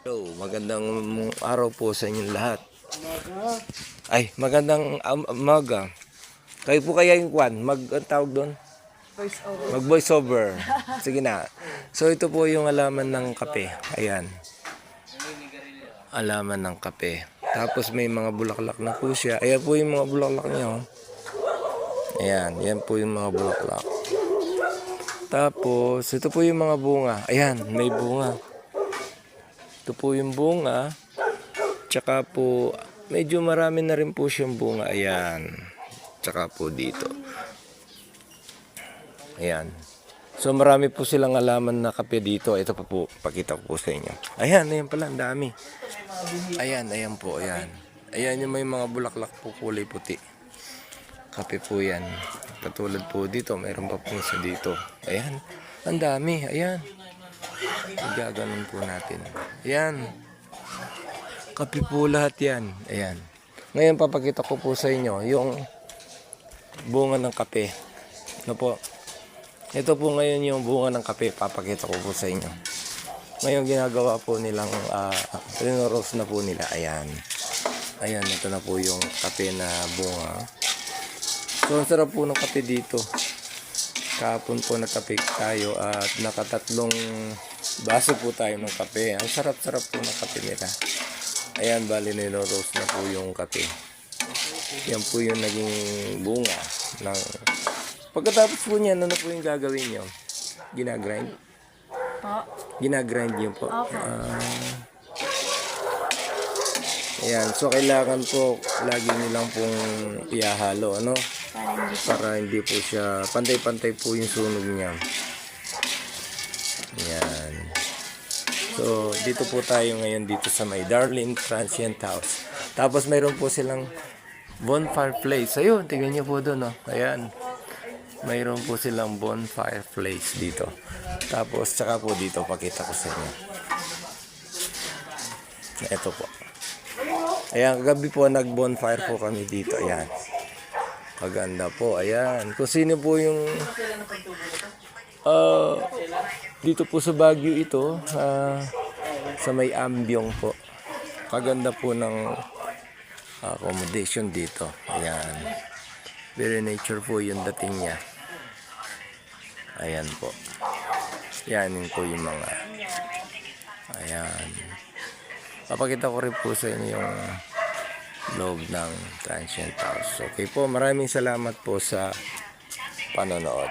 Hello, magandang araw po sa inyong lahat. Ay, magandang umaga. Kayo po kaya yung kwan, ang tawag doon? Mag-voice over. Sige na. So ito po yung alaman ng kape. Ayan. Alaman ng kape. Tapos may mga bulaklak na po siya. Ayan po yung mga bulaklak niya. Oh. Ayan, yan po yung mga bulaklak. Tapos ito po yung mga bunga. Ayan, may bunga. Ito po yung bunga. Tsaka po, medyo marami na rin po siyang bunga. Ayan. Tsaka po dito. Ayan. So marami po silang alaman na kape dito. Ito pa po, pakita ko po sa inyo. Ayan, ayan pala, ang dami. Ayan, ayan po, ayan. Ayan yung may mga bulaklak po kulay puti. Kape po yan. Katulad po dito, mayroon pa po isa dito. Ayan, ang dami, ayan. Igaganon po natin. Ayan. Kape po lahat yan. Ayan. Ngayon papakita ko po sa inyo yung bunga ng kape. Ano po? Ito po ngayon yung bunga ng kape. Papakita ko po sa inyo. Ngayon ginagawa po nilang rinoroast na po nila. Ayan. Ayan, ito na po yung kape na bunga. So ang sarap po ng kape dito. Kahapon po nagkape tayo at nakatatlong baso po tayo ng kape. Ang sarap-sarap po ng kape nila. Ayan, bali nilo-roast na po yung kape. Yan po yung naging bunga ng... Pagkatapos po niyan, ano po yung gagawin nyo? Ginagrind? Ginagrind nyo po. Ayan, so kailangan po lagi nilang pong ihahalo, ano? Para hindi po siya pantay-pantay po yung sunog niya. Ayan. So, dito po tayo ngayon dito sa may Darling Transient House. Tapos mayroon po silang bonfire place. Ayun, tingnan niyo po doon, oh. Ayan. Mayroon po silang bonfire place dito. Tapos, tsaka po dito, pakita ko sa inyo. Ito po. Ayan, kagabi po nag-bonfire po kami dito. Ayan. Maganda po. Ayan. Kung sino po yung dito po sa Baguio ito, sa may Ambyong po. Kaganda po ng accommodation dito. Ayan. Very nature po yung dating niya. Ayan po. Yan yun po yung mga. Ayan. Papakita ko rin po sa inyo yung loob ng Transient House. Okay po, maraming salamat po sa panonood.